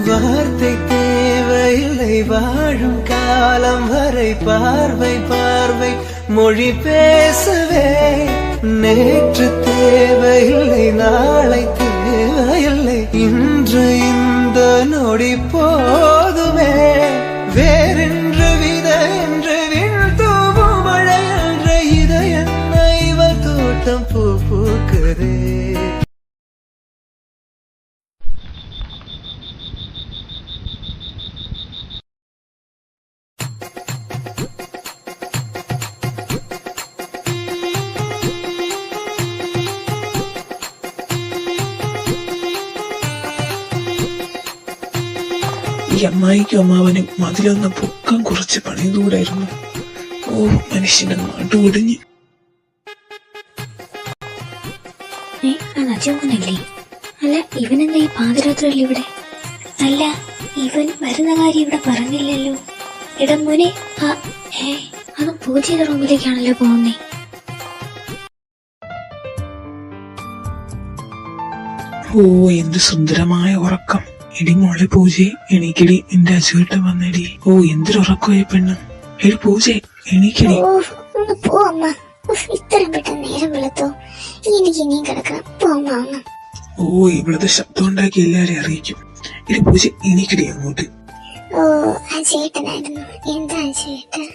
வார்த்தை தேவையில்லை வாழும் காலம் வரை பார்வை பார்வை மொழி பேசவே நேற்று தேவையில்லை நாளை தேவையில்லை இன்று இந்த நொடி போதுமே வேறென்று வித என்று விண்தூவும் மழை என்ற இதய நைவ தோட்டம் பூ பூக்குதே. ഈ അമ്മായിക്കും അമ്മാവനും മതിലൊന്ന് പൊക്കം കുറച്ച് പണിതുകൂടായിരുന്നു. ഓ, മനുഷ്യന്റെ നാട്ടുകുടിഞ്ഞ്. അജോനല്ലേ? അല്ല, ഇവനെന്താ ഈ പാതിരാത്രിയിൽ ഇവിടെ? അല്ല, ഇവൻ വരുന്ന കാര്യം ഇവിടെ പറഞ്ഞില്ലല്ലോ. ഇടം മോനെ, അതും പൂജയുടെ റൂമിലേക്കാണല്ലോ പോകുന്നേ. ഓ, എന്ത് സുന്ദരമായ ഉറക്കം. എടി മോളെ പൂജെ, എണീക്കടി, എന്റെ അജുവേട്ടൻ വന്നടി. ഓ, എന്തൊരുറക്കമായ പെണ്ണ്. എടി പൂജെ, എണീക്കടി. ഇത്രയും പെട്ടെന്ന് നേരം വെളുത്തോ? എനിക്ക് ഇനിയും കിടക്കണം. പോമ്മ. ഓ, ഇവിടുത്തെ ശബ്ദം ഉണ്ടാക്കി എല്ലാരെയും അറിയിക്കും. എടി പൂജെ, എണീക്കടി അങ്ങോട്ട്. ഓ, അജേട്ടനായിരുന്നു. എന്താ അജേട്ടൻ?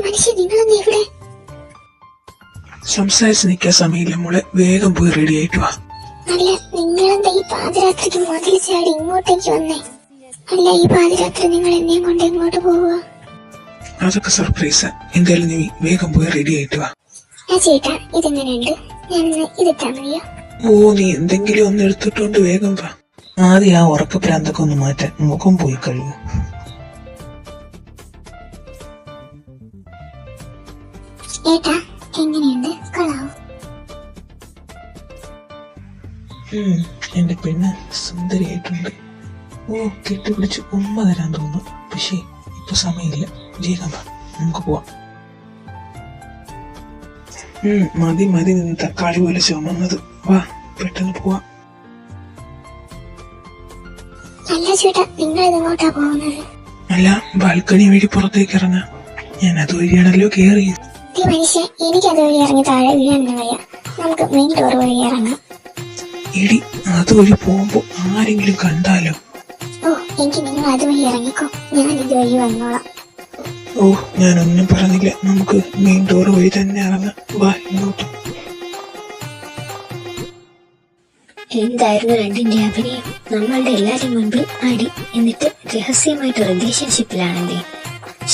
മനുഷ്യ, നിങ്ങളൊന്നും ഇവിടെ സംസാരിച്ച് നിൽക്കാൻ സമയമില്ല മോളെ, വേഗം പോയി റെഡി ആയിട്ട് വാ. അല്ല, നിങ്ങളെന്താ ഈ പാതിരാത്രിക്ക് മതിൽ ചാടി ഇങ്ങോട്ടേക്ക് വന്നേ? അല്ല, ഈ പാതിരാത്രി നിങ്ങൾ എന്നെയും കൊണ്ട് എങ്ങോട്ട് പോവുക? അതൊക്കെ സർപ്രൈസാ. എന്തായാലും നീ വേഗം പോയി റെഡി ആയിട്ട് വാ. ചേട്ടാ, ഇതെങ്ങനെയുണ്ട്? ഞാനൊന്ന് ഇതിട്ടാ മതിയോ? ഓ, നീ എന്തെങ്കിലും ഒന്ന് എടുത്തിട്ടോണ്ട് വേഗം വാ. ആദ്യം ആ ഉറക്കപ്രാന്തൊക്കെ ഒന്ന് മാറ്റാൻ മുഖം പോയി കഴിയും. ഏട്ടാ, എങ്ങനെയുണ്ട്? കളാവോ? എന്റെ പെണ്ണ് സുന്ദരിയായിട്ടുണ്ട്. ഓ, കെട്ടിപ്പിടിച്ച് ഉമ്മ തരാൻ തോന്നുന്നു. പക്ഷേ ഇപ്പൊ സമയമില്ല. വേഗം വാ, നമുക്ക് പോവാം. മതി മതി നിന്ന് തക്കാളി പോലെ ചുമന്നത്. വാ, പെട്ടെന്ന് പോവാം. അല്ല ചേട്ടാ, നിങ്ങൾ ഇതെങ്ങോട്ടാ പോകുന്നത്? അല്ല, ബാൽക്കണി വഴി പുറത്തേക്ക് ഇറങ്ങാം. ഞാൻ അതുവഴിയാണല്ലോ കേറിയത്. മനുഷ്യ, എനിക്കത് വഴി ഇറങ്ങി താഴെ വീഴാനൊന്നും വയ്യ. നമുക്ക് മെയിൻ ഡോർ വഴി ഇറങ്ങാം. എടി, അതുവഴി പോകുമ്പോ ആരെങ്കിലും കണ്ടാലോ? ഓ, എനിക്ക് നിങ്ങൾ അതുവഴി ഇറങ്ങിക്കോ, ഞാൻ ഇതുവഴി വന്നോളാം. ഓ, ഞാനൊന്നും പറഞ്ഞില്ല. നമുക്ക് മെയിൻ ഡോർ വഴി തന്നെ ഇറങ്ങാം. വാ, ഇങ്ങോട്ട്. എന്തായിരുന്നു രണ്ടിന്റെ അഭിനയം? നമ്മളുടെ എല്ലാരും മുൻപിൽ അടി, എന്നിട്ട് രഹസ്യമായിട്ട് റിലേഷൻഷിപ്പിലാണല്ലേ?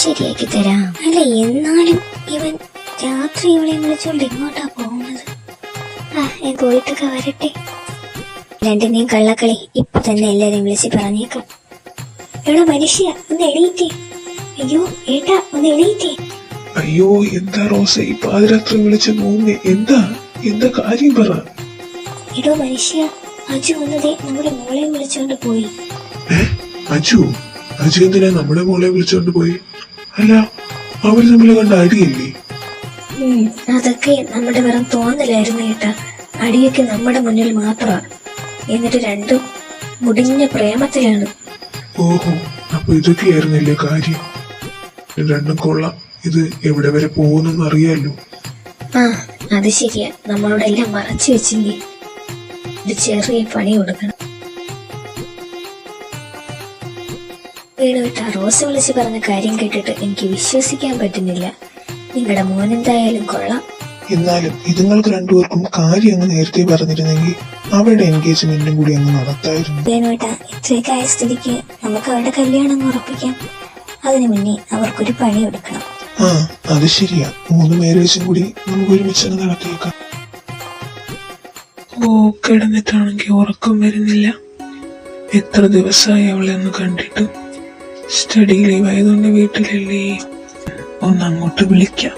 ശരിയാക്കി തരാം. അല്ല, എന്നാലും ഇവൻ രാത്രി ഇവളെ വിളിച്ചോണ്ട് ഇങ്ങോട്ടാ പോകുന്നത്? പോയിട്ടൊക്കെ വരട്ടെ. രണ്ടിനെയും കള്ളക്കളി ഇപ്പൊ തന്നെ എല്ലാരെയും വിളിച്ച് പറഞ്ഞേക്കാം. എടാ മനുഷ്യ, ഒന്ന് എണീറ്റേ. അയ്യോ ഏട്ടാ, ഒന്ന് എണീറ്റേ. അയ്യോ, എന്താ റോസ ഈ പാതിരാത്രി വിളിച്ച് മൂന്നേ? എന്താ കാര്യം പറ. എടോ മനുഷ്യ, അജു വന്നതേ നമ്മുടെ മോളെ വിളിച്ചോണ്ട് പോയി. അജു എന്തിനാ നമ്മുടെ മോളെ വിളിച്ചോണ്ട് പോയി? അല്ല, അവര് നമ്മളെ കണ്ട അടിയില്ലേ? അതൊക്കെ നമ്മുടെ വെറും തോന്നലായിരുന്നു ഏട്ടാ. അടിയൊക്കെ നമ്മുടെ മുന്നിൽ മാത്രമാണ്. എന്നിട്ട് രണ്ടും മുടിഞ്ഞ പ്രേമത്തിലാണ്. ഓഹോ, അപ്പൊ ഇതൊക്കെയായിരുന്നില്ലേ കാര്യം? രണ്ടും കൊള്ളാം. ഇത് എവിടെ വരെ പോകുന്നെന്ന് അറിയാലോ. അത് ശരിയാ. നമ്മളോടെല്ലാം മറച്ചു വെച്ചെങ്കിൽ ഒരു ചെറിയ പണി കൊടുക്കണം. വീണുവിട്ട റോസ് വിളിച്ച് പറഞ്ഞ കാര്യം കേട്ടിട്ട് എനിക്ക് വിശ്വസിക്കാൻ പറ്റുന്നില്ല. നിങ്ങളുടെ മോനെന്തായാലും കൊള്ളാം. എന്നാലും ഇതുങ്ങൾക്ക് രണ്ടുപേർക്കും കാര്യം അങ്ങ് നേരത്തെ പറഞ്ഞിരുന്നെങ്കിൽ അവരുടെ എൻഗേജ്മെന്റും കൂടി അങ്ങ് നടത്തായിരുന്നു. വേണുവേട്ടാ, ഇത്രയൊക്കെ ആയ സ്ഥിതിക്ക് നമുക്ക് അവരുടെ കല്യാണം അങ്ങ് അതിനു മുന്നേ അവർക്കൊരു പണി കൊടുക്കണം. അത് ശരിയാ. 3 മാരേജും കൂടി നമുക്ക് ഒരുമിച്ച് നടത്തിയേക്കാം. ഓ, കിടന്നിട്ടാണെങ്കിൽ ഉറക്കം വരുന്നില്ല. എത്ര ദിവസമായി അവളെ ഒന്ന് കണ്ടിട്ട്. സ്റ്റഡി ലീവ് ആയതുകൊണ്ട് വീട്ടിലല്ലേ. ഒന്ന് അങ്ങോട്ട് വിളിക്കാം.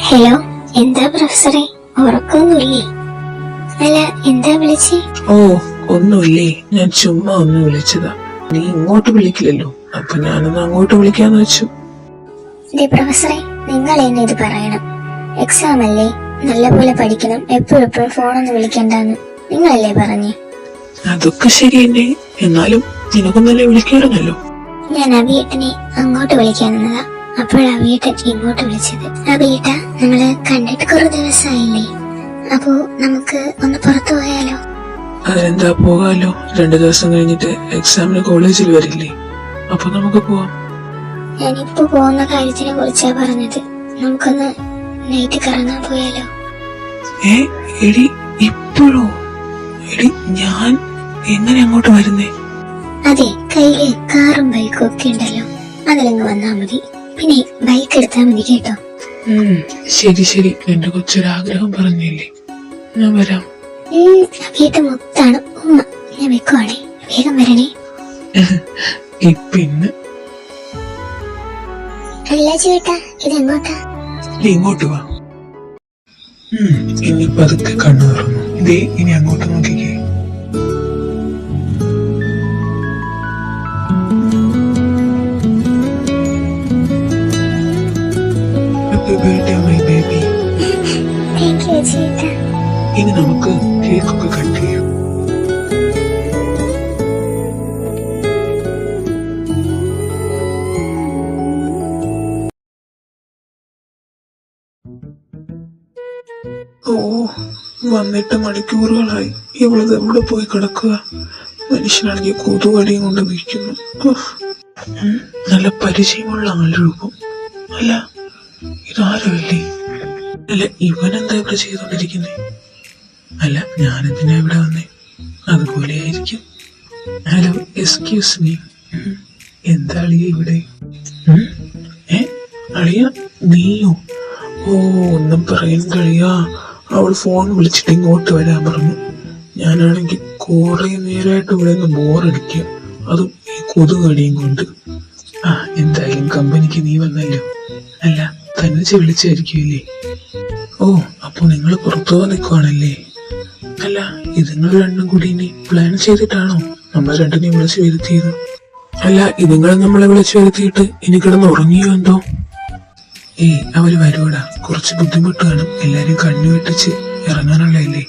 ഹലോ, എന്താ പ്രൊഫസറെ, ഉറക്കമൊന്നുമില്ലേ? അല്ല, എന്താ വിളിച്ചേ? ഓ, ഒന്നുമില്ലേ, ഞാൻ ചുമ്മാ ഒന്ന് വിളിച്ചതാ. നീ ഇങ്ങോട്ട് വിളിക്കില്ലല്ലോ, അപ്പൊ ഞാനൊന്ന് അങ്ങോട്ട് വിളിക്കാന്ന് വെച്ചു. പ്രൊഫസറെ, നിങ്ങൾ എന്നെ ഇത് പറയണം. എക്സാം അല്ലേ, നല്ലപോലെ പഠിക്കണം, എപ്പോഴും ഫോണൊന്നും വിളിക്കണ്ടെന്ന് നിങ്ങളല്ലേ പറഞ്ഞേ? അതൊക്കെ ശരി തന്നെ, എന്നാലും നിനക്കൊന്നല്ലേ വിളിക്കാറുണ്ടല്ലോ. ഞാൻ അഭിയേട്ടനെ അങ്ങോട്ട് വിളിക്കാൻ നിന്നതാ, അപ്പോഴാ അഭിയേട്ടൻ ഇങ്ങോട്ട് വിളിച്ചത്. അഭിയേട്ട, നമ്മള് കണ്ടിട്ട് കുറെ ദിവസമായില്ലേ, അപ്പോ നമുക്ക് ഒന്ന് പുറത്തു പോയാലോ? അതെന്താ, പോകാലോ. 2 ദിവസം കഴിഞ്ഞിട്ട് എക്സാമിന് കോളേജിൽ വരില്ലേ, അപ്പൊ നമുക്ക് പോവാം. ഞാനിപ്പോ പോകുന്ന കാര്യത്തിനെ കുറിച്ചാ പറഞ്ഞത്. നമുക്കൊന്ന് നൈറ്റ് കറങ്ങാൻ പോയാലോ? എടി ഇപ്പോഴോ? എടി ഞാൻ എങ്ങനെ അങ്ങോട്ട് വരുന്നേ? അതെ, കയ്യില് കാറും ബൈക്കും ഒക്കെ ഉണ്ടല്ലോ, അതിലങ്ങ് വന്നാ മതി. പിന്നെ ബൈക്ക് എടുത്താ മതി കേട്ടോ. ശരി, എന്റെ കൊച്ചൊരാഗ്രഹം പറഞ്ഞില്ലേ, ഞാൻ വരാം. വീട്ട് മൊത്താണ് ഉമ്മ. ഞാൻ വെക്കുവാണേ, വേഗം വരണേ. പിന്നെ അല്ല ചേട്ടാ, ഇതെങ്ങോട്ടാ? ഇങ്ങോട്ട് വാ. ഇനി പതുക്കെ കണ്ണു തുറന്നു. ഇതേ, ഇനി അങ്ങോട്ട് നോക്കിക്കേ. Happy birthday, my baby. Thank you ചേട്ടാ. ഇനി നമുക്ക് കേക്കൊക്കെ കട്ട് ചെയ്യാം. ഓ, വന്നിട്ട് മണിക്കൂറുകളായി. ഇവളത് എവിടെ പോയി കിടക്കുക? മനുഷ്യനാണെങ്കിൽ കൊതുകടിയും കൊണ്ട് നിൽക്കുന്നു. നല്ല പരിചയമുള്ള ആൾരൂപം. അല്ല, ഇതാരല്ലേ? അല്ല, ഇവനെന്താ ഇവിടെ ചെയ്തോണ്ടിരിക്കുന്നേ? അല്ല, ഞാനെന്തിനാ ഇവിടെ വന്നേ? അതുപോലെ ആയിരിക്കും. ഹലോ, എക്സ്ക്യൂസ് മീ, എന്താ അളിയ ഇവിടെ? അളിയ, നീയോ? ഓ, ഒന്നും പറയാൻ കഴിയാ. അവൾ ഫോൺ വിളിച്ചിട്ട് ഇങ്ങോട്ട് വരാൻ പറഞ്ഞു. ഞാനാണെങ്കിൽ കുറെ നേരമായിട്ട് ഇവിടെ നിന്ന് ബോറടിക്കുക, അതും ഈ കൊതുകടിയും കൊണ്ട്. എന്തായാലും കമ്പനിക്ക് നീ വന്നല്ലോ. അല്ല, തനിച്ച് വിളിച്ചായിരിക്കുമല്ലേ? ഓ, അപ്പൊ നിങ്ങൾ പുറത്തു പോകാൻ നിൽക്കുവാണല്ലേ? അല്ല, ഇത് നിങ്ങൾ രണ്ടും കൂടി ഇനി പ്ലാൻ ചെയ്തിട്ടാണോ നമ്മളെ രണ്ടിനെയും വിളിച്ചു വരുത്തിയത്? അല്ല, ഇതുങ്ങൾ നമ്മളെ വിളിച്ചു വരുത്തിയിട്ട് ഇനി കിടന്ന് ഉറങ്ങിയോ എന്തോ? അവര് വരുവാടാ, കുറച്ച് ബുദ്ധിമുട്ട് കാണും. എല്ലാരും കണ്ണു വെട്ടിച്ച് ഇറങ്ങാനുള്ളതല്ലേ.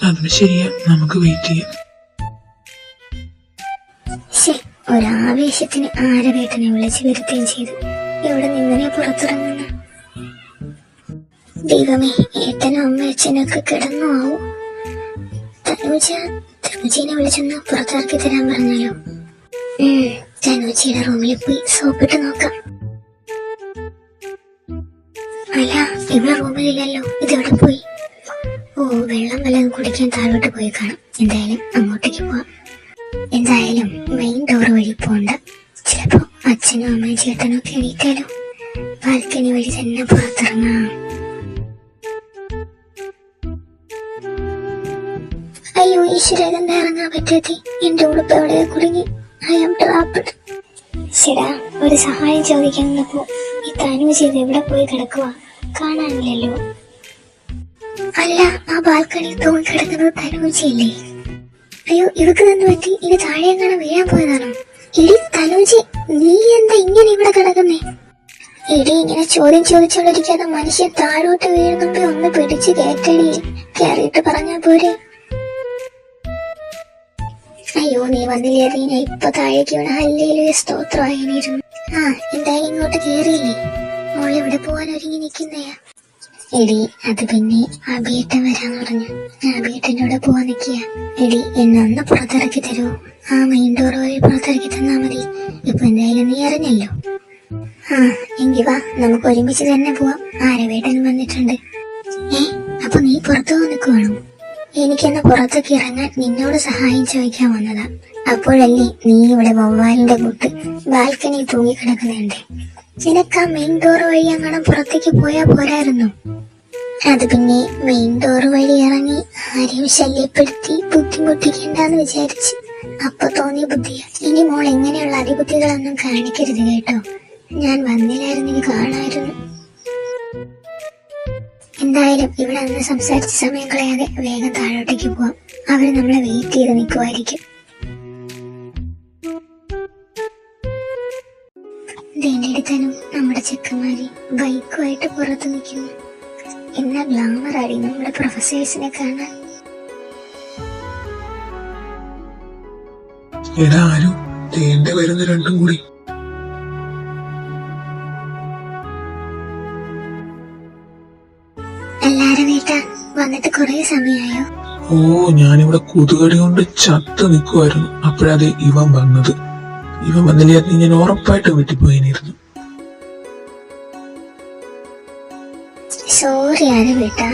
അതും ശരിയാ, നമുക്ക് വെയിറ്റ് ചെയ്യാം. ഒരാവേശത്തിന് ആരവേട്ടനെ വിളിച്ചു വരുത്തുകയും ചെയ്തു. ഇവിടെ നിന്നെ പുറത്തിറങ്ങുന്ന ദൈവമേ, ഏട്ടനും അമ്മ അച്ഛനൊക്കെ കിടന്നു ആവൂ. തനുജീനെ വിളിച്ചൊന്ന് പുറത്തിറക്കി തരാൻ പറഞ്ഞാലോ? തനുജിയുടെ റൂമിൽ പോയി സോപ്പിട്ട് നോക്കാം. അല്ല, ഇവിടെ റൂമിലില്ലല്ലോ, ഇതെവിടെ പോയി? ഓ, വെള്ളം വല്ലതും കുടിക്കാൻ താഴോട്ട് പോയി കാണും. എന്തായാലും അങ്ങോട്ടേക്ക് പോവാം. എന്തായാലും മെയിൻ ഡോർ വഴി പോണ്ട, ചിലപ്പോ അച്ഛനും അമ്മയും ചേട്ടനും ഒക്കെ എണീറ്റാലോ. ബാൽക്കണി വഴി തന്നെ പുറത്തിറങ്ങാം. അയ്യോ ഈശ്വര, ഇതെന്താ ഇറങ്ങാൻ പറ്റാതെ? എന്റെ ഉടുപ്പ് എവിടെ കുടുങ്ങി. I am trapped. ശരാ, ഒരു സഹായം ചോദിക്കാൻ വന്നപ്പോ ഈ തനുജി എവിടെ പോയി കിടക്കുക? കാണാനില്ലല്ലോ. അല്ല, ആ ബാൽക്കണിയിൽ തൂങ്ങി കിടക്കുന്നത് തനുജിയല്ലേ? അയ്യോ, ഇവക്ക് തന്നെ പറ്റി? ഇനി താഴെ എങ്ങനെ വീഴാൻ പോയതാണോ? ഇടി തനുജി, നീ എന്താ ഇങ്ങനെ ഇവിടെ കിടക്കുന്നേ? ഇടി, ഇങ്ങനെ ചോദ്യം ചോദിച്ചോണ്ടിരിക്കാതെ മനുഷ്യൻ താഴോട്ട് വീഴുന്നുമ്പോ ഒന്ന് പിടിച്ച് കയറ്റടി. കയറിയിട്ട് പറഞ്ഞാ പോരെ? അയ്യോ, നീ വന്നില്ലേ? ഞാൻ ഇപ്പൊ താഴേക്ക് വീണ ഹല്ലേലൂയ സ്തോത്രമായിരുന്നു. എന്തായാലും ഇങ്ങോട്ട് കേറിയില്ലേ? മോളിവിടെ പോവാൻ ഒരുങ്ങി നിൽക്കുന്നയാ. എടി, അത് പിന്നെ അഭിയേട്ടൻ വരാന്ന് പറഞ്ഞു. ഞാൻ അഭിയേട്ടനോട് പോവാൻ നിൽക്കുക. എടി, എന്നൊന്ന് പുറത്തിറക്കി തരൂ. ആ മെയിൻ ഡോർ വഴി പുറത്തിറക്കി തന്നാ മതി. ഇപ്പൊ എന്തായാലും നീ അറിഞ്ഞല്ലോ. എങ്കി വാ, നമുക്ക് ഒരുമിച്ച് തന്നെ പോവാം. ആരവേട്ടനും വന്നിട്ടുണ്ട്. അപ്പൊ നീ പുറത്തു പോകാൻ നിൽക്കുവാണോ? എനിക്കെന്ന് പുറത്തേക്ക് ഇറങ്ങാൻ നിന്നോട് സഹായം ചോദിക്കാൻ വന്നതാ. അപ്പോഴല്ലേ നീ ഇവിടെ വവ്വാലിന്റെ കൂട്ട് ബാൽക്കണി തൂങ്ങിക്കിടക്കുന്നുണ്ട്. നിനക്ക് ആ മെയിൻ ഡോർ വഴി അങ്ങനെ പുറത്തേക്ക് പോയാ പോരായിരുന്നു? അത് പിന്നെ മെയിൻ ഡോർ വഴി ഇറങ്ങി ആരെയും ശല്യപ്പെടുത്തി ബുദ്ധിമുട്ടിക്കണ്ടെന്ന് വിചാരിച്ച് അപ്പൊ തോന്നിയ ബുദ്ധിയാ. ഇനി മോൾ എങ്ങനെയുള്ള അതിബുദ്ധികളൊന്നും കാണിക്കരുത് കേട്ടോ. ഞാൻ വന്നില്ലായിരുന്നെങ്കിൽ കാണായിരുന്നു. എന്തായാലും ഇവിടെ നിന്ന് സംസാരിച്ച സമയം കളയാതെ വേഗം താഴോട്ടേക്ക് പോവാം. അവര് നമ്മളെ വെയിറ്റ് ചെയ്ത് നിൽക്കുമായിരിക്കും. എന്റെ അടുത്തനും നമ്മുടെ ചെക്കന്മാര് ബൈക്കുമായിട്ട് പുറത്ത് നിൽക്കുന്നു. എന്നാ ഗ്ലാമർ ആടി നമ്മുടെ പ്രൊഫസേഴ്സിനെ കാണാൻ. എടാ ആരും തേന്റെ വരുന്ന രണ്ടും കൂടി. എല്ലാരും വീട്ടാ വന്നിട്ട് കുറെ സമയമായോ? ഓ, ഞാനിവിടെ കൊതുകടി കൊണ്ട് ചത്ത് നിൽക്കുമായിരുന്നു. അപ്പോഴത് ഇവൻ വന്നത്. ഇവൻ വന്നില്ലായിരുന്നു ഞാൻ ഉറപ്പായിട്ട് വീട്ടിൽ പോയിരുന്നു. സോറി ആരും വീട്ടാ.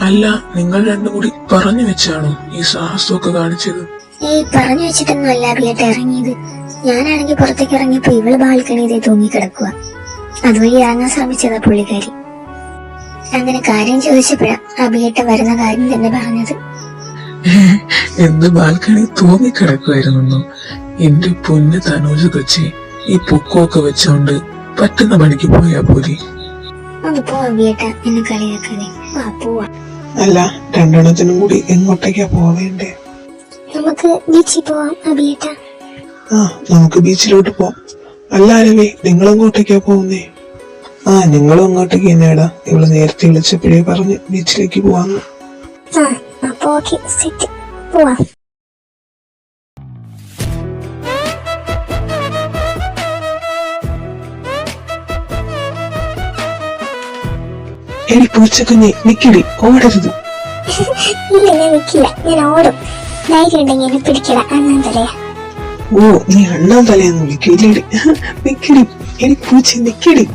അല്ല, നിങ്ങൾ രണ്ടും കൂടി പറഞ്ഞു വെച്ചാണോ ഈ സാഹസമൊക്കെ കാണിച്ചത്? പറഞ്ഞു വെച്ചിട്ടൊന്നും അല്ല അഭിയേട്ട ഇറങ്ങിയത്. ഞാനാണെങ്കിൽ പുറത്തേക്ക് ഇറങ്ങിയപ്പോ ഇവള് ബാൽക്കണിയിൽ തൂങ്ങിക്കിടക്കുക. അതുവഴി ഇറങ്ങാൻ ശ്രമിച്ചതാ പുള്ളിക്കാരി. അങ്ങനെ കാര്യം ചോദിച്ചപ്പോഴാ അഭിയേട്ട വരുന്ന കാര്യം തന്നെ പറഞ്ഞത്. എന്ത് ബാൽക്കണി തൂങ്ങിക്കിടക്കുമായിരുന്നു? എന്റെ പൊന്ന് തനൂജ് കൊച്ചി, ഈ പൊക്കമൊക്കെ വെച്ചോണ്ട് പറ്റുന്ന പണിക്ക് പോയാ പോരി. ഒന്ന് പോ അഭിയേട്ട, എന്നെ കളിയാക്കാതെ. വാ പോവാ. അല്ല, രണ്ടെണ്ണത്തിനും കൂടി എങ്ങോട്ടേക്കാ പോവേണ്ടേ? നമുക്ക് ബീച്ചിൽ പോവാം അഭിയേട്ട. ആ, നമുക്ക് ബീച്ചിലോട്ട് പോവാം. അല്ല അരവി, നിങ്ങൾ എങ്ങോട്ടേക്കാ പോകുന്നേ? ആ, ഞങ്ങളും അങ്ങോട്ടേക്ക് തന്നെയാടാ. ഇവള് നേരത്തെ വിളിച്ചപ്പോഴേ പറഞ്ഞ് ബീച്ചിലേക്ക് പോവാന്ന്. ആ, അപ്പൊ ഓക്കെ, സെറ്റ്, പോവാം. എടി പൂച്ചക്കുഞ്ഞി, നിക്കടി, ഓടരുത്. ഇല്ല, ഞാൻ നിക്കില്ല, ഞാൻ ഓടും. ധൈര്യം ഉണ്ടെങ്കിൽ എന്നെ പിടിക്കട, അണ്ണാൻ തലയാ. ഓ, നീ അണ്ണാൻ തലയെന്ന് വിളിക്കില്ലടി. നിക്കടി, എടി പൂച്ച നിക്കടി.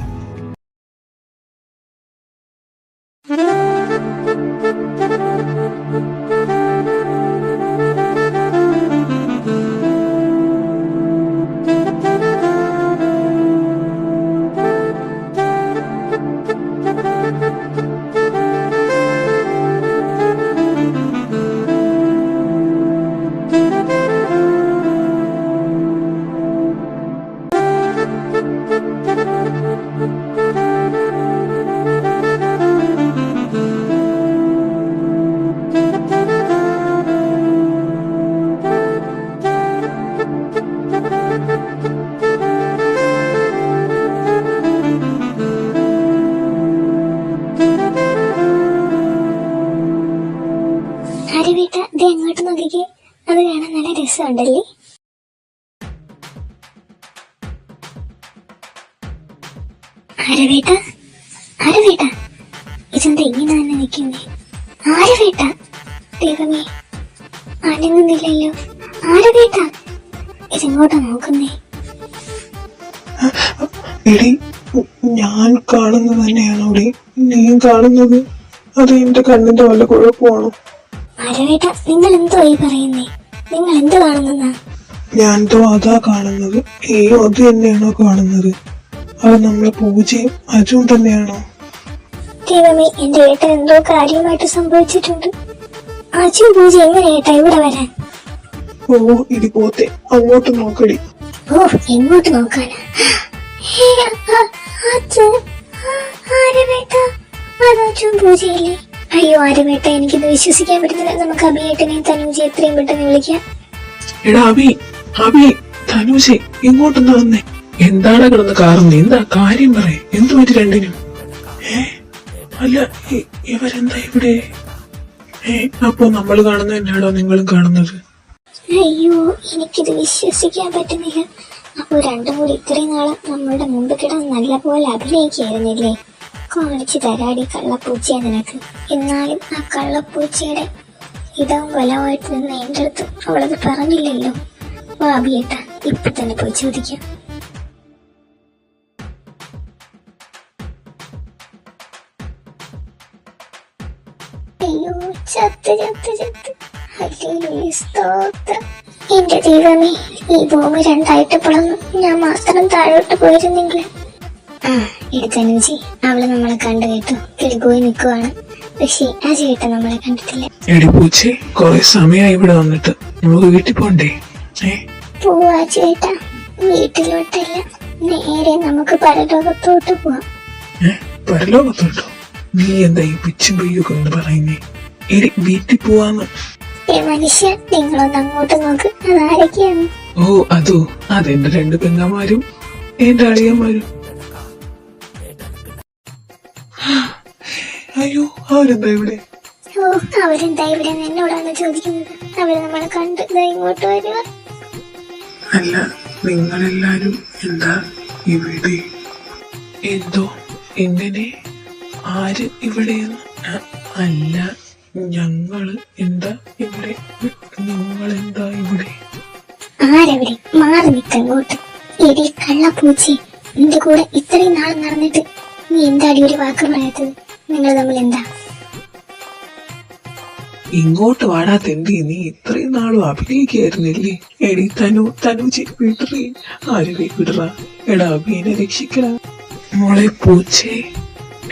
അരവേട്ട, ഇത് എങ്ങോട്ട് നോക്കിക്കേ. അത് കാണാൻ നല്ല രസമുണ്ടല്ലേ? അരവേട്ട, അരവേട്ട, ഇതെന്താ ഇങ്ങനെ തന്നെ നിൽക്കുന്നേ? ആരവേട്ട, ദൈവമേ, അനങ്ങുന്നില്ലല്ലോ. ആരവേട്ട, ഇതെങ്ങോട്ടാ നോക്കുന്നേ? എടി, ഞാൻ കാണുന്നത് തന്നെയാണോ അവിടെ നീയും കാണുന്നത്? അത് എന്റെ കണ്ണിന്റെ വല്ല കുഴപ്പമാണോ? അരവേട്ട, നിങ്ങൾ എന്തോ ഈ പറയുന്നേ? നിങ്ങൾ എന്ത് കാണുന്നെന്നാ? ഞാൻ അതാ കാണുന്നത്. ഏയോ, അത് തന്നെയാണോ കാണുന്നത്? അത് നമ്മളെ പൂജയും അജുവും തന്നെയാണോ? ദൈവമേ, എന്റെ ഏട്ടൻ എന്തോ കാര്യമായിട്ട് സംഭവിച്ചിട്ടുണ്ട്. അജു പൂജ എങ്ങനെ ഏട്ടാ ഇവിടെ വരാൻ? ഓ, ഇടി പോത്തെ, അങ്ങോട്ട് നോക്കടി. ഓ, എങ്ങോട്ട് നോക്കാനാ? അജു പൂജയില്ലേ? അയ്യോ ആരവേട്ട, എനിക്കിത് വിശ്വസിക്കാൻ പറ്റുന്നില്ല. നമുക്ക് അഭിയേട്ടനെയും തനൂജെ എത്രയും പെട്ടെന്ന് വിളിക്കാം. എടാ അഭി, അഭി, തനൂജെ, ഇങ്ങോട്ടൊന്ന് വന്നേ. എന്താണ് കിടന്ന് കാറുന്നേ? എന്താ കാര്യം പറയേ? എന്തു പറ്റി രണ്ടിനും? അല്ല, ഇവരെന്താ ഇവിടെ? അപ്പൊ നമ്മൾ കാണുന്നത് തന്നെയാണോ നിങ്ങളും കാണുന്നത്? അയ്യോ, എനിക്കിത് വിശ്വസിക്കാൻ പറ്റുന്നില്ല. അപ്പൊ രണ്ടും കൂടി ഇത്രയും നാളെ നമ്മളുടെ മുമ്പ് കിടന്ന് നല്ല പോലെ അഭിനയിക്കായിരുന്നില്ലേ? കാണിച്ചു തരാടി കള്ളപ്പൂച്ചയെ നിനക്ക്. എന്നാലും ആ കള്ളപ്പൂച്ചയുടെ ഇടവും ബലമായിട്ട് നിന്ന് എന്റെ അടുത്ത് അവളത് പറഞ്ഞില്ലല്ലോ. വാബിയേട്ട, ഇപ്പൊ തന്നെ പോയി ചോദിക്കാം. അയ്യോ, ചത്ത് ചത്ത് ചത്ത്. ഹല്ലേലൂയ, സ്തോത്രം. എന്റെ ദൈവമേ, ഈ ഭൂമി രണ്ടായിട്ട് പിളർന്നു ഞാൻ മാത്രം താഴോട്ട് പോയിരുന്നെങ്കിൽ. എടുത്തനുജി, അവള് നമ്മളെ കണ്ടു കേട്ടു, കിളിപോയി നിൽക്കുവാണ്. പക്ഷേ ആ ചേട്ട നമ്മളെ കണ്ടിട്ടില്ല. എടി പൂച്ചേ, കൊറേ സമയമായി ഇവിടെ വന്നിട്ട്. നമുക്ക് വീട്ടിൽ പോണ്ടേ? പോവാ ചേട്ടാ, വീട്ടിലോട്ടല്ല, നേരെ നമുക്ക് പരലോകത്തോട്ട് പോവാം. പരലോകത്തോട്ടോ? നീ എന്താ ഈ പിച്ചും പെയ്യൊക്കെ ഒന്ന് പറയുന്നേ? എടി, വീട്ടിൽ പോവാന്ന്. മനുഷ്യ, നിങ്ങളൊന്ന് അങ്ങോട്ട് നോക്ക്, അതാരൊക്കെയാണ്? ഓ, അതോ, അതെന്റെ രണ്ട് പെങ്ങന്മാരും എന്റെ അളിയന്മാരും. അയ്യോ, അവരെന്താ ഇവിടെ? ഓ, അവരെന്താ ഇവിടെ എന്നോടാണ് ചോദിക്കുന്നത്? അവര് നമ്മളെ കണ്ട് ദാ ഇങ്ങോട്ട് വരിക. അല്ല, നിങ്ങളെല്ലാരും എന്താ ഇവിടെ? എന്തോ? എങ്ങനെ? ആര് ഇവിടെയെന്ന്? അല്ല, ഞങ്ങള് എന്താ ഇവിടെ? നിങ്ങളെന്താ ഇവിടെ? ആരവിടെ? മാറി നിൽക്കങ്ങോട്ട്. എടി കള്ളപ്പൂച്ചി, നിന്റെ കൂടെ ഇത്രയും നാൾ നടന്നിട്ട് നീ എന്താടി ഒരു വാക്ക് പറയാത്തത്? നിങ്ങൾ തമ്മിൽ എന്താ? ഇങ്ങോട്ട് വാടാ തെണ്ടി, നീ ഇത്രയും നാളും അഭിനയിക്കായിരുന്നില്ലേ? എടി തനുജി വിടറി. ആര് വിടറ? എടാ അഭിനെ രക്ഷിക്കടാ. മോളെ പൂച്ചേ,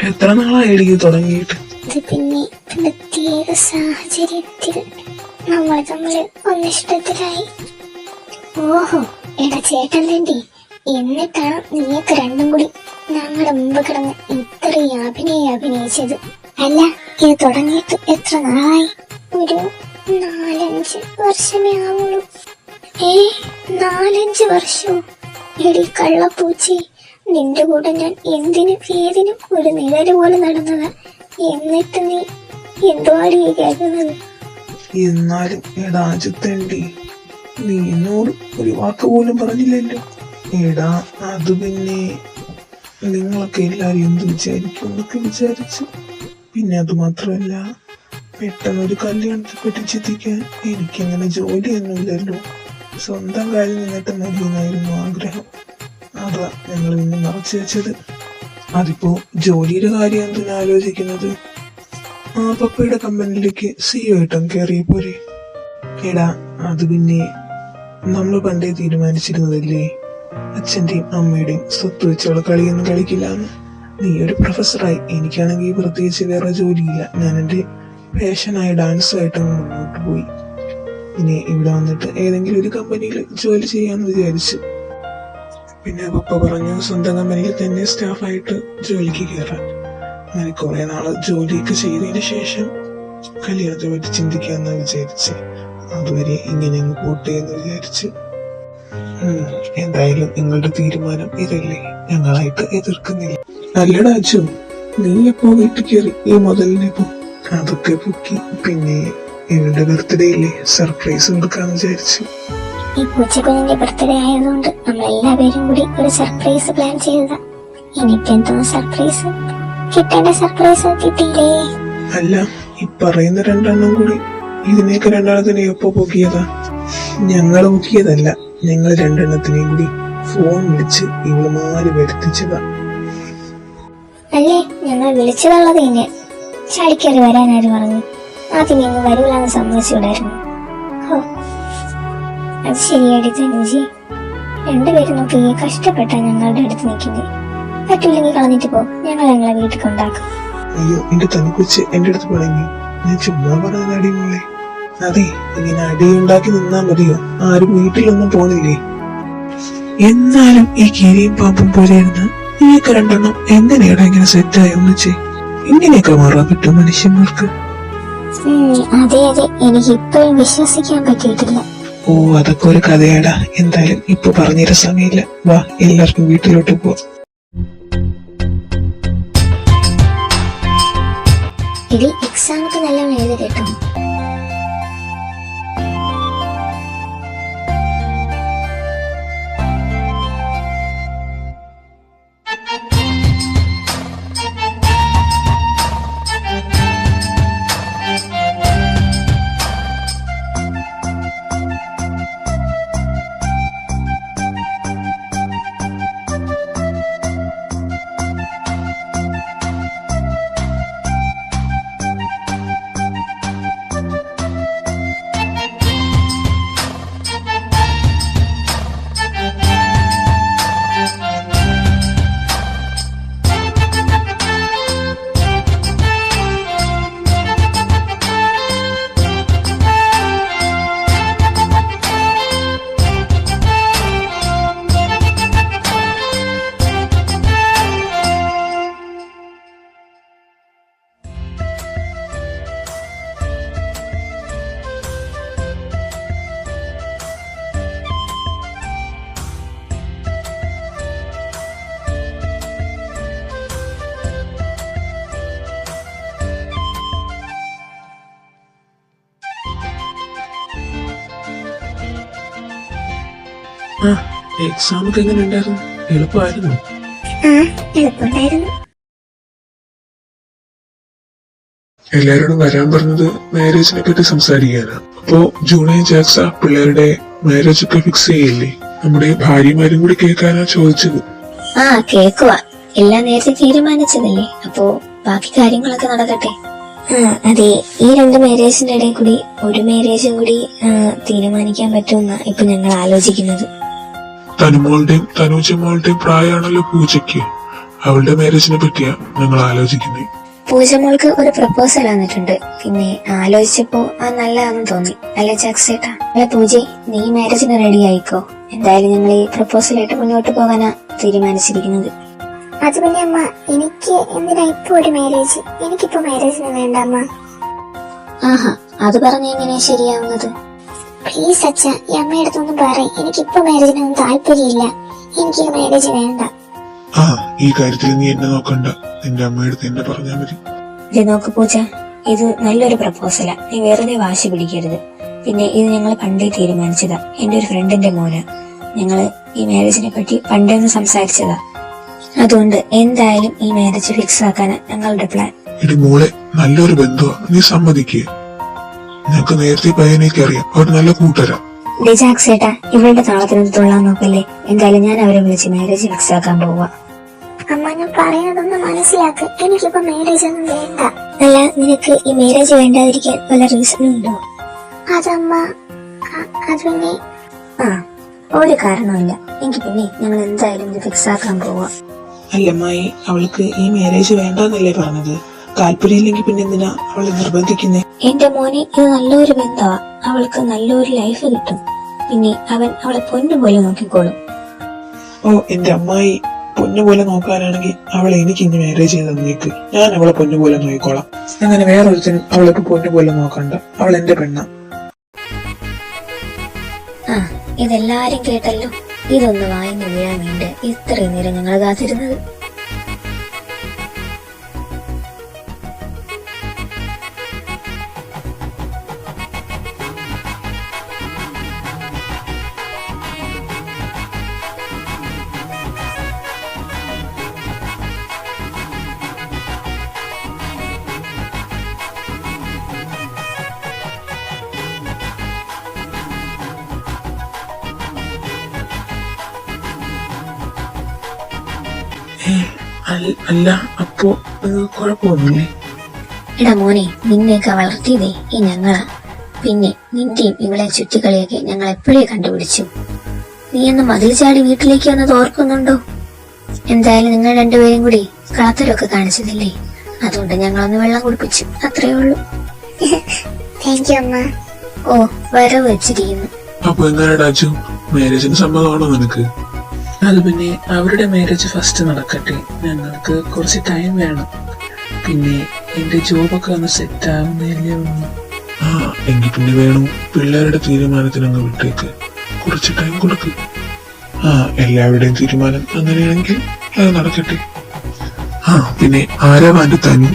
എത്ര നാളായി ഇത് തുടങ്ങിയിട്ട്? ഇത് പിന്നെ പ്രത്യേക സാഹചര്യത്തിൽ നമ്മൾ തമ്മിൽ ഒന്നിഷ്ടത്തിലായി. ഓഹോ, എടാ ചേട്ടൻ തണ്ടി, എന്നിട്ടാണ് നീയൊക്കെ രണ്ടും കൂടി ഞങ്ങളുടെ മുമ്പ് കിടന്ന് ഇത്രയും അഭിനയിച്ചത്. അല്ല, ഇത് തുടങ്ങിയിട്ട് എത്ര നാളായി? ഒരു 4-5 വർഷമേ ആവുള്ളൂ. 4-5 വർഷവും? എടി കള്ളപ്പൂച്ചി, നിന്റെ കൂടെ ഞാൻ എന്തിനും ഏതിനും ഒരു നിഴല് പോലെ നടന്നതാ. എന്നിട്ട് നീ എന്തുവാടി കേൾക്കുന്നത്? എന്നാലും എടാ അജിത്തേണ്ടി, നീ എന്നോട് ഒരു വാക്ക് പോലും പറഞ്ഞില്ലല്ലോ. എടാ അത് പിന്നെ നിങ്ങളൊക്കെ എല്ലാരും എന്ത് വിചാരിക്കും എന്നൊക്കെ വിചാരിച്ചു. പിന്നെ അത് മാത്രമല്ല, പെട്ടെന്നൊരു കല്യാണത്തെ പറ്റി ചിന്തിക്കാൻ എനിക്കങ്ങനെ ജോലിയൊന്നുമില്ലല്ലോ. സ്വന്തം കാര്യം നിന്നിട്ട് മതിയെന്നായിരുന്നു ആഗ്രഹം. അതാ ഞങ്ങൾ ഇന്ന് മറച്ചു വെച്ചത്. അതിപ്പോ ജോലിയുടെ കാര്യം എന്തിനാ ആലോചിക്കുന്നത്? ആ പപ്പയുടെ കമ്പനിയിലേക്ക് CEO ആയിട്ടും കയറിയ പോരെ? എടാ അത് പിന്നെ നമ്മൾ പണ്ടേ തീരുമാനിച്ചിരുന്നതല്ലേ, അച്ഛന്റെയും അമ്മയുടെയും സ്വത്ത് വെച്ചുള്ള കളിയൊന്നും കളിക്കില്ലാന്ന്. നീ ഒരു പ്രൊഫസറായി, എനിക്കാണെങ്കിൽ പ്രത്യേകിച്ച് വേറെ ജോലിയില്ല. ഞാൻ എന്റെ പാഷനായ ഡാൻസുമായിട്ട് മുന്നോട്ട് പോയി. ഇനി ഇവിടെ വന്നിട്ട് ഏതെങ്കിലും ഒരു കമ്പനിയിൽ ജോലി ചെയ്യാന്ന് വിചാരിച്ചു. പിന്നെ പപ്പ പറഞ്ഞു സ്വന്തം കമ്പനിയിൽ തന്നെ സ്റ്റാഫായിട്ട് ജോലിക്ക് കയറാൻ. അങ്ങനെ കുറെ നാള് ജോലിയൊക്കെ ചെയ്തതിന് ശേഷം കല്യാണത്തെ പറ്റി ചിന്തിക്കാന്ന് വിചാരിച്ച്. അതുവരെ ഇങ്ങനെ അങ്ങ് പോട്ടെ എന്ന് വിചാരിച്ച്. എന്തായാലും നിങ്ങളുടെ തീരുമാനം ഇതല്ലേ, ഞങ്ങളായിട്ട് എതിർക്കുന്നില്ല. അല്ലടാ അച്ചു, നീ എപ്പോ വീട്ടിൽ കയറി ഈ മുതലിനെ പോ? അതൊക്കെ പൊക്കി. പിന്നെ ഇവളുടെ ബർത്ത്ഡേ ഇല്ലേ, സർപ്രൈസ് കൊടുക്കാന്ന് വിചാരിച്ചു. ഈ പൂച്ചക്കുഞ്ഞിന്റെ ബർത്ത്ഡേ ആയതുകൊണ്ട് നമ്മൾ എല്ലാവരും കൂടി ഒരു സർപ്രൈസ് പ്ലാൻ ചെയ്തതാ. ഇനിയിപ്പോ എന്തോ സർപ്രൈസ്? കിട്ടേണ്ട സർപ്രൈസ് കിട്ടിയില്ലേ? അല്ല, ഈ പറയുന്ന രണ്ടെണ്ണം കൂടി ഇതിനേക്ക് രണ്ടെണ്ണത്തിനെ എപ്പോ പൊക്കിയതാ? ഞങ്ങള് പൊക്കിയതല്ല, ഞങ്ങൾ രണ്ടെണ്ണത്തിനെയും കൂടി ഫോൺ വിളിച്ച് ഇവളുമാര് വരുത്തിച്ചതാ. അല്ലേ, ഞങ്ങൾ വിളിച്ചതുള്ളത് തന്നെ. ചാടിക്കറി വരാനാര് പറഞ്ഞു? ആദ്യം ഞങ്ങൾ വരൂലെന്ന് സമ്മതിച്ചുകൂടായിരുന്നു. ഓ, അത് ശരിയാടി തനുജി. രണ്ടുപേരും നോക്കി കഷ്ടപ്പെട്ടാ ഞങ്ങളുടെ അടുത്ത് നിൽക്കുന്നത്. പറ്റില്ലെങ്കിൽ കളഞ്ഞിട്ട് പോ, ഞങ്ങളെ വീട്ടിൽ കൊണ്ടാക്കും. അയ്യോ, എന്റെ തനിക്കുച്ച് എന്റെ അടുത്ത് പണങ്ങി. ഞാൻ ചുമ്മാ പറഞ്ഞ അടി മോളെ. അതെ, ഇങ്ങനെ അടിയുണ്ടാക്കി നിന്നാ മതിയോ? ആരും വീട്ടിലൊന്നും പോണില്ലേ? എന്നാലും ഈ കീരിയും പാമ്പും പോലെയിരുന്ന് നീയൊക്കെ രണ്ടെണ്ണം എങ്ങനെയാടാ ഇങ്ങനെ സെറ്റായി ഒന്നിച്ച്? ഇങ്ങനെയൊക്കെ മാറാൻ പറ്റും മനുഷ്യന്മാർക്ക്? അതെ അതെ, എനിക്ക് ഇപ്പോഴും വിശ്വസിക്കാൻ പറ്റിയിട്ടില്ല. ഓ, അതൊക്കെ ഒരു കഥയാടാ. എന്തായാലും ഇപ്പൊ പറഞ്ഞിരുന്ന സമയമില്ല. വാ, എല്ലാവർക്കും വീട്ടിലോട്ട് പോവാം. ഇനി എക്സാമൊക്കെ നല്ലോണം എഴുതി കേട്ടോ. ആ എക്സാം ഒക്കെ എങ്ങനെ ഉണ്ടായിരുന്നു? എളുപ്പമായിരുന്നു? ആ എളുപ്പമുണ്ടായിരുന്നു. എല്ലാരോടും വരാൻ പറഞ്ഞത് മാരേജിനെ പറ്റി സംസാരിക്കാനാ. അപ്പോ ജൂണി ജാക്സ പിള്ളേരുടെ മാരേജ് ഒക്കെ ഫിക്സ് ചെയ്യില്ലേ? നമ്മുടെ ഭാര്യമാരും കൂടി കേൾക്കാനാ ചോദിച്ചത്. ആ കേക്കുവാ, എല്ലാം നേരത്തെ തീരുമാനിച്ചതല്ലേ, അപ്പോ ബാക്കി കാര്യങ്ങളൊക്കെ നടക്കട്ടെ. അതെ, ഈ 2 മാരേജിന്റെ ഇടയിൽ കൂടി ഒരു മാരേജും കൂടി തീരുമാനിക്കാൻ പറ്റുമെന്നാ ഇപ്പൊ ഞങ്ങൾ ആലോചിക്കുന്നത്. തനുമോളുടെയും തനുജമോളുടെയും പ്രായമാണല്ലോ പൂജയ്ക്ക്. അവളുടെ മാരേജിനെ പറ്റിയാ ഞങ്ങൾ ആലോചിക്കുന്നത്. പൂജമോൾക്ക് ഒരു പ്രപ്പോസൽ വന്നിട്ടുണ്ട്. പിന്നെ ആലോചിച്ചപ്പോ അത് നല്ലതാണെന്ന് തോന്നി. അല്ലെ ജാക്സേട്ടാ? അല്ല പൂജ, നീ മാരേജിന് റെഡി ആയിക്കോ. എന്തായാലും ഞങ്ങൾ ഈ പ്രപ്പോസലായിട്ട് മുന്നോട്ട് പോകാനാ തീരുമാനിച്ചിരിക്കുന്നത്. അത് പിന്നെ അമ്മ, എനിക്ക് എന്തിനാ ഇപ്പൊ ഒരു മാരേജ്? എനിക്കിപ്പോ മാരേജിന് വേണ്ട അമ്മ. ആഹാ, അത് പറഞ്ഞ എങ്ങനെയാ ശരിയാവുന്നത്? പ്ലീസ് അച്ഛ, ഈ അമ്മയുടെ അടുത്തൊന്നും പറയും. എനിക്കിപ്പോ മാരേജിനൊന്നും താല്പര്യമില്ല. എനിക്ക് ഈ മാരേജ് വേണ്ട. ആ ഈ കാര്യത്തിൽ നീ എന്നെ നോക്കണ്ട, നിന്റെ അമ്മയുടെ എന്നെ പറഞ്ഞാൽ മതി. ഇത് നോക്ക് പൂജ, ഇത് നല്ലൊരു പ്രപ്പോസലാ. നീ വെറുതെ വാശി പിടിക്കരുത്. പിന്നെ ഇത് ഞങ്ങൾ പണ്ടേ തീരുമാനിച്ചതാ. എന്റെ ഒരു ഫ്രണ്ടിന്റെ മോന്. ഞങ്ങള് ഈ മാരേജിനെ പറ്റി പണ്ടേ ഒന്ന് സംസാരിച്ചതാ. അതുകൊണ്ട് എന്തായാലും ഈ മാരേജ് ഫിക്സ് ആക്കാനാ ഞങ്ങളുടെ പ്ലാൻ. ഇടി മോളെ, നല്ലൊരു ബന്ധുവാ, നീ സമ്മതിക്കേ? നിനക്ക് നേരത്തെ പയ്യനേക്ക് അറിയാം, അവർ നല്ല കൂട്ടരാ. ജാക്സേട്ടാ, ഇവളുടെ താളത്തിന് തുള്ളാൻ നോക്കല്ലേ. എന്തായാലും ഞാൻ അവരെ വിളിച്ച് മാരേജ് ഫിക്സ് ആക്കാൻ പോവാ. അമ്മ, ഞാൻ പറയുന്നതൊന്ന് മനസ്സിലാക്ക്. എനിക്കിപ്പോ മാരേജ് ഒന്നും വേണ്ട. അല്ല, നിനക്ക് ഈ മാരേജ് വേണ്ടാതിരിക്കാൻ വല്ല റീസണും ഉണ്ടോ? അതമ്മ, അത് പിന്നെ ആ, ഒരു കാരണമില്ല. എങ്കിൽ പിന്നെ ഞങ്ങൾ എന്തായാലും ഇത് ഫിക്സ് ആക്കാൻ പോവാ. അല്ലമ്മായി, അവൾക്ക് ഈ മാരേജ് വേണ്ടെന്നല്ലേ പറഞ്ഞത്? താല്പര്യമില്ലെങ്കിൽ പിന്നെ എന്തിനാ അവളെ നിർബന്ധിക്കുന്നേ? എന്റെ മോനെ, ഇത് നല്ലൊരു ബന്ധമാ. അവൾക്ക് നല്ലൊരു ലൈഫ് കിട്ടും. പിന്നെ അവൻ അവളെ പൊന്നുപോലെ നോക്കിക്കോളും. ഓ എന്റെ അമ്മായി, പൊന്നുപോലെ നോക്കാനാണെങ്കിൽ അവളെ എനിക്ക് ഇനി മാരേജ് ചെയ്ത് തന്നേക്ക്. ഞാൻ അവളെ പൊന്നുപോലെ നോക്കിക്കോളാം. അങ്ങനെ വേറൊരുത്തനും അവൾക്ക് പൊന്നുപോലെ നോക്കണ്ട. അവൾ എന്റെ പെണ്ണ. ആ, ഇതെല്ലാരും കേട്ടല്ലോ. ഇതൊന്ന് വായിന്ന് വീഴാൻ വേണ്ടി ഇത്രയും നേരം ഞങ്ങൾ കാത്തിരുന്നത്. അല്ല, അപ്പോ കുഴപ്പമൊന്നുമില്ലേ? എടാ മോനെ, നിന്നെയൊക്കെ വളർത്തിയതേ ഈ ഞങ്ങളാ. പിന്നെ നിന്റെയും ഇവളെ ചുറ്റിക്കളിയൊക്കെ ഞങ്ങൾ എപ്പോഴേ കണ്ടുപിടിച്ചു. നീ ഒന്ന് മതിൽ ചാടി വീട്ടിലേക്ക് വന്നത് ഓർക്കുന്നുണ്ടോ? എന്തായാലും നിങ്ങൾ രണ്ടുപേരും കൂടി കളത്തരൊക്കെ കാണിച്ചതില്ലേ, അതുകൊണ്ട് ഞങ്ങളൊന്ന് വെള്ളം കുടിപ്പിച്ചു, അത്രേ ഉള്ളൂ. താങ്ക് യു അമ്മ. ഓ, വരവ് വെച്ചിരിക്കുന്നു. അപ്പൊ എങ്ങനെയാ അച്ചു, മാരേജിന് സമ്മതമാണോ നിനക്ക്? അത് പിന്നെ അവരുടെ മാരേജ് ഫസ്റ്റ് നടക്കട്ടെ. ഞങ്ങൾക്ക് കുറച്ച് ടൈം വേണം. പിന്നെ എന്റെ ജോബൊക്കെ ഒന്ന് സെറ്റ് ആവുന്നല്ലേ ഉള്ളൂ. ആ എങ്കിൽ പിന്നെ വേണു, പിള്ളേരുടെ തീരുമാനത്തിനങ്ങ് വിട്ടേക്ക്. കുറച്ച് ടൈം കൊടുക്ക്. ആ എല്ലാവരുടെയും തീരുമാനം അങ്ങനെയാണെങ്കിൽ അത് നടക്കട്ടെ. ആ പിന്നെ ആരാ and Tanu?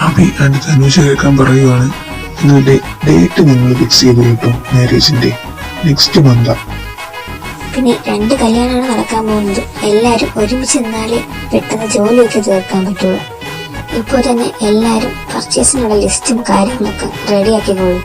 Abhi and Tanuja കേൾക്കാൻ പറയുവാണ്. നിങ്ങളുടെ ഡേറ്റ് നിങ്ങൾ ഫിക്സ് ചെയ്ത് കേട്ടോ. മാരേജിന്റെ നെക്സ്റ്റ് മന്താ. പിന്നെ 2 കല്യാണമാണ് നടക്കാൻ പോകുന്നത്. എല്ലാരും ഒരുമിച്ച് നിന്നാലേ പെട്ടെന്ന് ജോലിയൊക്കെ തീർക്കാൻ പറ്റുള്ളൂ. ഇപ്പോൾ തന്നെ എല്ലാരും പർച്ചേസിനുള്ള ലിസ്റ്റും കാര്യങ്ങളൊക്കെ റെഡിയാക്കിക്കോളൂ.